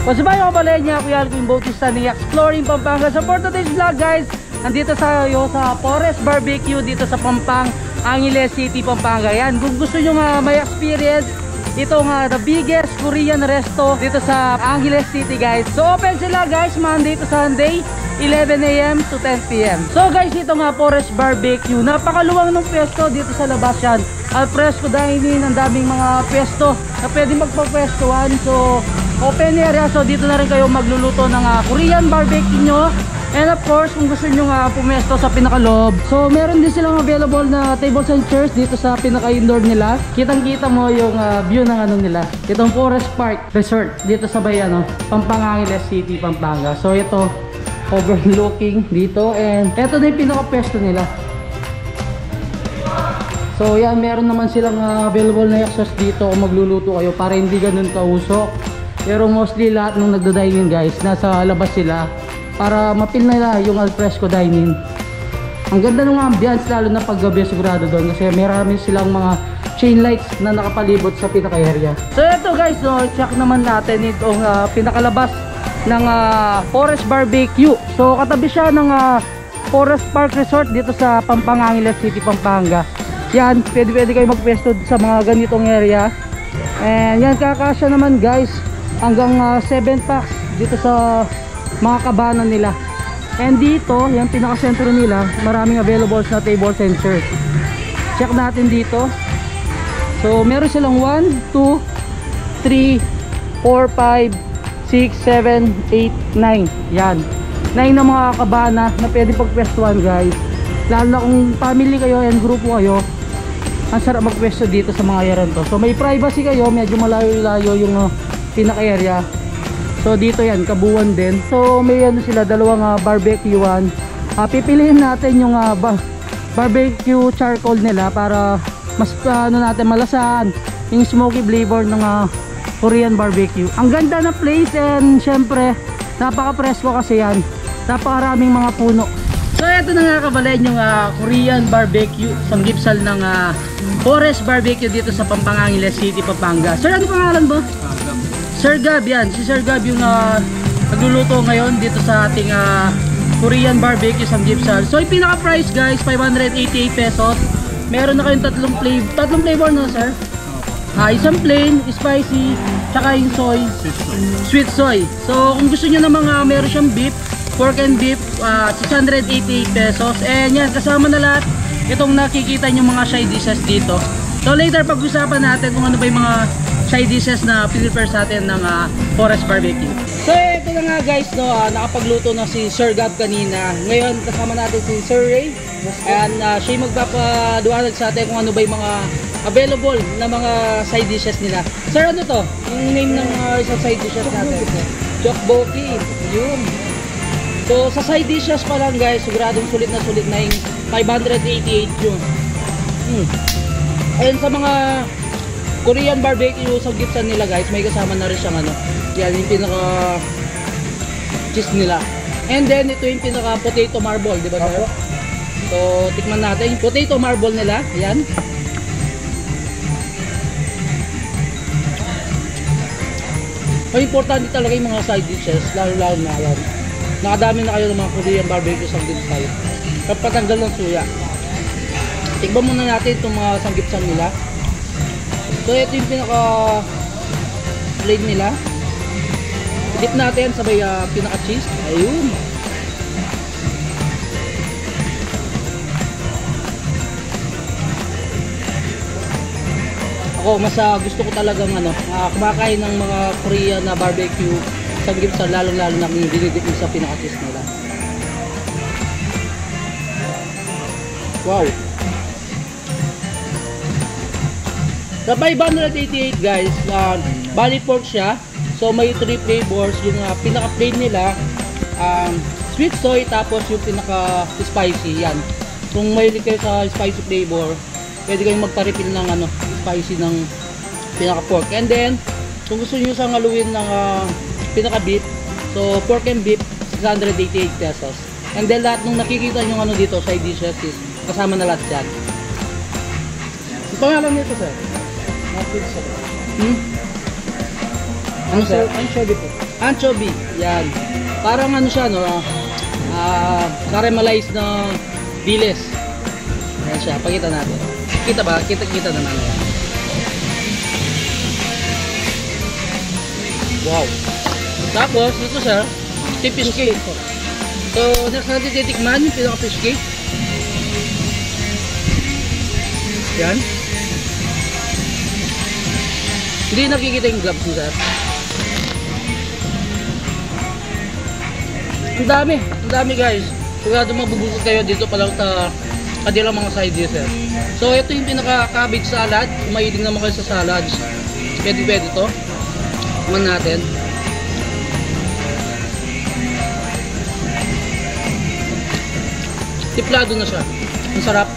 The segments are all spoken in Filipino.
Pasibayo ka pala niya, Kuya Alvin Bautista ni Exploring Pampanga. So for today's vlog guys, nandito tayo sa Forest Barbecue dito sa Angeles City, Pampanga. Yan, kung gusto nyo may experience, ito nga the biggest Korean resto dito sa Angeles City guys. So open sila guys Monday to Sunday, 11 AM to 10 PM. So guys, ito nga Forest Barbecue. Napakaluwang ng pwesto dito sa labas yan. Al fresco dining, ang daming mga pwesto na pwede magpa-pwestuhan. So open area, so dito na rin kayo magluluto ng Korean barbecue nyo. And of course, kung gusto nyo pumesto sa pinakaloob, so meron din silang available na tables and chairs dito sa pinaka-indoor nila. Kitang-kita mo yung view ng ano nila. Itong Forest Park Resort dito sa Pampanga, Angeles City, Pampanga. So ito, overlooking dito. And ito na yung pinaka-pwesto nila. So yan, meron naman silang available na exhaust dito kung magluluto kayo para hindi ganun kausok. Pero mostly lahat ng nagda-dining guys, nasa labas sila para mapil nila yung al fresco dining. Ang ganda ng ambience lalo na paggabi sigurado doon kasi marami silang mga chain lights na nakapalibot sa pinaka-area. So ito guys, check naman natin itong pinakalabas ng Forest Barbecue. So katabi siya ng Forest Park Resort dito sa Pampanga, Angeles City, Pampanga. Yan, pwede kayo magpwesto sa mga ganitong area. And yan, kakasya naman guys hanggang 7 packs dito sa mga kabana nila. And dito, yan pinaka-sentro nila, maraming available na tables and chairs. Check natin dito. So meron silang 1, 2, 3, 4, 5, 6, 7, 8, 9. Yan, 9 na mga kabana na pwede pagpwestuhan guys. Lalo na kung family kayo and grupo kayo, ang sarap magpwesto dito sa mga area to. So may privacy kayo, medyo malayo-layo yung pinaka-area. So dito yan, kabuuan din. So may ano sila, dalawang barbecuean. Pipiliin natin yung barbecue charcoal nila para mas natin malasahan yung smoky flavor ng Korean barbecue. Ang ganda na place and syempre napaka-presko kasi yan. Napakaraming mga puno. So ito na nga kabalay yung Korean barbecue, sanggipsal ng Forest Barbecue dito sa Pampanga, Angeles City, Pampanga. Sir, ano pangalan mo? Sir Gab, yan. Si Sir Gab yung nagluluto ngayon dito sa ating Korean barbecue sanggipsal. So yung pinaka-price guys, 588 pesos. Meron na kayong tatlong flavor no sir? Isang plain, spicy, tsaka yung soy, sweet soy. So kung gusto nyo namang meron siyang beef, pork and beef, 688 pesos. And yan, kasama na lahat itong nakikita nyo mga side dishes dito. So later pag-usapan natin kung ano ba yung mga side dishes na prepare sa atin ng Forest Barbecue. So ito na nga guys, nakapagluto na si Sir Gab kanina. Ngayon kasama natin si Sir Ray. And siya magpapaduanag sa atin kung ano ba yung mga available na mga side dishes nila. Sir, ano to? Yung name ng isang side dishes natin? Jokboki. Yun. So sa side dishes pa lang guys, siguradong sulit na yung 588 yun. And sa mga Korean barbecue sa gipsan nila guys, may kasama na rin siyang yan yung pinaka cheese nila. And then ito yung pinaka potato marble, di ba sir? So tikman natin yung potato marble nila, yan. So importante talaga yung mga side dishes, lalo na yan. Nakadami na kayo ng mga Korean barbecue sanggipsal. Kapatanggal ng suya. Tikman muna natin itong mga sanggipsal nila. So ito yung pinaka plain nila. Dip natin sabay pinaka cheese. Ayun. Ako mas gusto ko talagang kumakain ng mga Korean na barbecue sanggipsal, lalo na dinidip sa pinaka cheese nila. Wow. Sa 588 guys, bali pork siya. So may 3 flavors, yung pinaka-plain nila, sweet soy, tapos yung pinaka-spicy, yan. Kung mahilig kayo sa spicy flavor, pwede kayong magpa-refill ng spicy ng pinaka-pork. And then, kung gusto niyo sa haluin ng pinaka-beef, so pork and beef, 688 pesos. And then lahat nung nakikita nyo dito, side dishes, kasama na lahat yan. Ang pangalan nito sir? Ano sir? Anchovy po. Anchovy. Yan. Parang ano siya, no? Caramelized na dilis. Yan siya. Pakita natin. Kita ba? Kita naman. Yan. Wow. Tapos, ito sir, fish cake. So, next natin titikman yung pinaka-fish cake. Yan. Hindi nakikita yung gloves niya, sir. Ang dami guys. Sigurado mabubusog kayo dito pa lang sa kanilang mga side dishes. So, ito yung pinaka-cabbage salad. Kung mahilig naman kayo sa salads, pwede to. Kuman natin. Tiplado na siya. Ang sarap.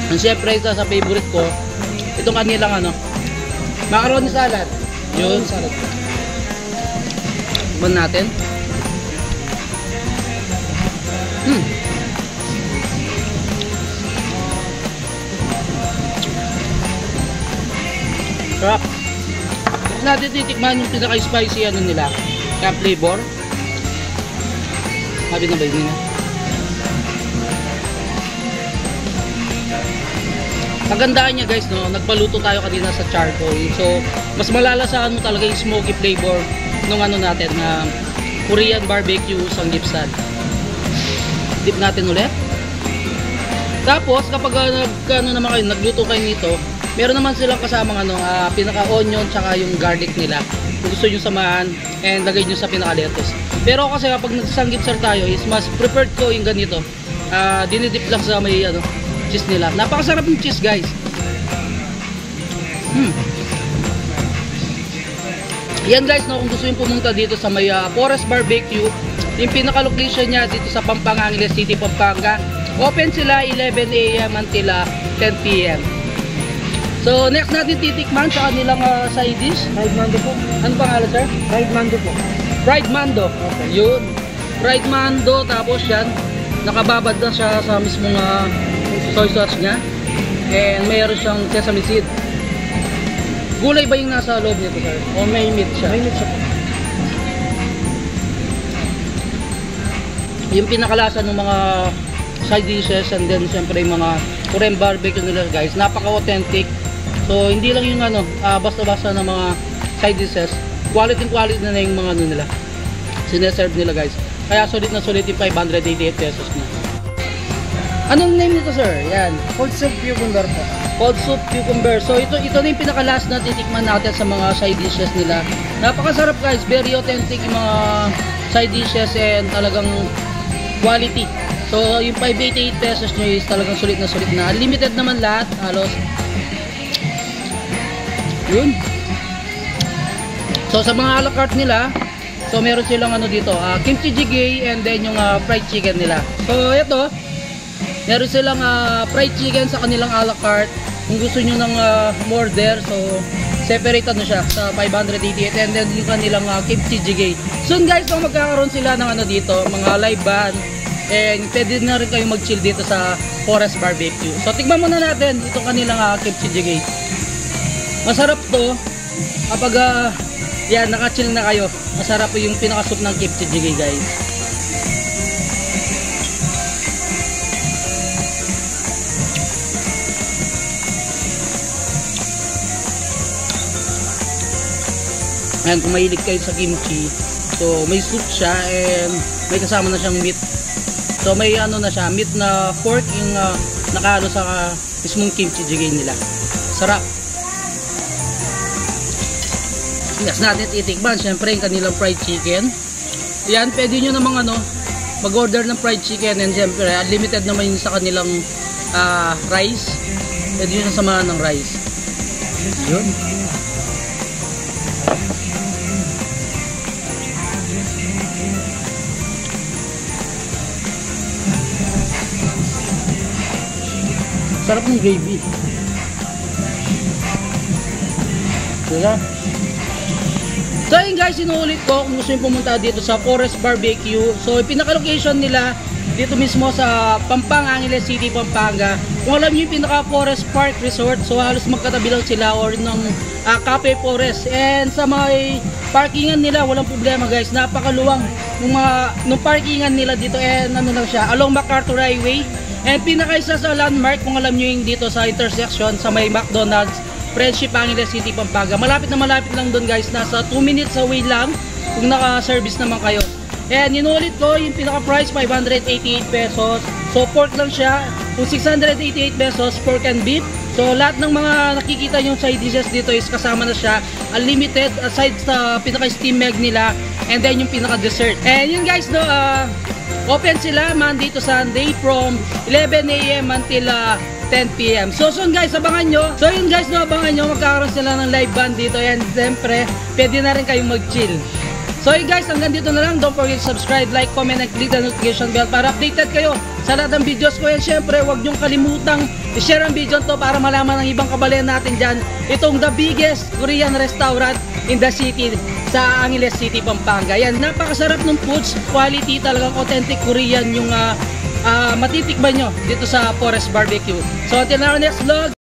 And syempre ito sa favorite ko, itong kanilang macaroni salad. Yun, salad. Kuman natin. Sarap. Tapos natin titikman yung pinaka-spicy nila. Kaya flavor. Sabi na ba yun na? Pagandaan niya guys, no, nagpaluto tayo kanina sa charcoal. So, mas malalasaan mo talaga yung smoky flavor nung natin na Korean barbecue sanggipsal. Dip natin ulit. Tapos, kapag naman kayo, nagluto kayo nito, meron naman silang kasamang pinaka-onion tsaka yung garlic nila. Kung gusto nyo samahan and lagay nyo sa pinaka-lettuce. Pero kasi kapag nagsanggipsal tayo, is mas preferred ko yung ganito. Dinidip lang sa may cheese nila. Napakasarap yung cheese guys. Yan guys, no, kung gusto nyo pumunta dito sa may Forest Barbecue, yung pinaka-location niya dito sa Pampanga, Angeles City, Pampanga. Open sila 11 AM until 10 PM. So, next natin titikman sa kanilang side dish. Fried mando po. Ano pangalan, sir? Fried mando po. Fried mando. Okay. Yun. Fried mando, tapos yan, nakababad na siya sa mismong soy sauce niya. And mayroon siyang sesame seed. Gulay ba yung nasa loob nito, sir? O may meat siya? May meat siya po. Yung pinakalasa ng mga side dishes and then siyempre yung mga Korean barbecue nila guys, napaka-authentic. So hindi lang yung basta-basta na mga side dishes, quality na yung mga nila sineserve nila guys. Kaya sulit na sulit yung 588 pesos na. Anong name nito, sir? Yan, Cold soup cucumber po. cold soup cucumber. So ito na yung pinaka-last na titikman natin sa mga side dishes nila. Napakasarap guys, very authentic yung mga side dishes and talagang quality. So yung 588 pesos nyo is talagang sulit na. Limited naman lahat, halos. Yun. So sa mga a la carte nila, so meron silang dito, kimchi jjigae and then yung fried chicken nila. So ito, meron silang fried chicken sa kanilang a la carte. Kung gusto nyo ng order, so separate siya sa 588 and then yung kanilang kimchi jjigae. Soon guys, kung magkakaroon sila ng dito, mga live band, and pwede na rin kayong mag-chill dito sa Forest Barbecue. So tikman muna natin itong kanilang kimchi jjigae. Masarap to kapag yan, naka-chill na kayo. Masarap yung pinaka-soup ng kimchi jjigae guys. Ayan, kung mahilig kayo sa kimchi, so may soup siya and may kasama na siyang meat. So may na siya, meat na pork yung nakahalo sa mismong kimchi jjigae nila. Sarap. Next natin titikman, syempre yung kanilang fried chicken. Yan, pwede nyo namang mag-order ng fried chicken and syempre unlimited naman yun sa kanilang rice. Pwede nyo nasamahan ng rice. Yun. Sarap ng gravy. Diba? So yun guys, inuulit ko kung gusto nyo pumunta dito sa Forest Barbecue. So yung pinaka-location nila dito mismo sa Pampanga, Angeles City, Pampanga. Kung alam niyo yung pinaka Forest Park Resort, so halos magkatabi lang sila or ng Cafe Forest. And sa may parkingan nila, walang problema guys, napakaluwang nung parkingan nila dito. And ano lang siya, along MacArthur Highway. And pinaka isa sa landmark, kung alam niyo yung dito sa intersection sa may McDonald's, Friendship, Angeles City, Pampanga. Malapit lang doon guys, nasa 2 minutes away lang kung naka-service naman kayo. And inulit ko, yung pinaka-price 588 pesos. So pork lang siya. Kung 688 pesos, pork and beef. So lahat ng mga nakikita yung side dishes dito is kasama na siya. Unlimited aside sa pinaka-steam egg nila. And then yung pinaka-dessert. And yun guys, no, open sila Monday to Sunday from 11 AM until 10 PM. So soon guys, abangan nyo. So yun guys, no, abangan nyo. Magkakaroon sila ng live band dito. And siyempre, pwede na rin kayong mag-chill. So hey guys, hanggang dito na lang. Don't forget to subscribe, like, comment, and click the notification bell para updated kayo sa lahat ng videos ko. And syempre, huwag nyong kalimutang i-share ang video to para malaman ng ibang kababayan natin dyan. Itong the biggest Korean restaurant in the city sa Angeles City, Pampanga. Yan, napakasarap ng foods, quality, talagang authentic Korean yung matitikman nyo dito sa Forest Barbecue. So until our next vlog.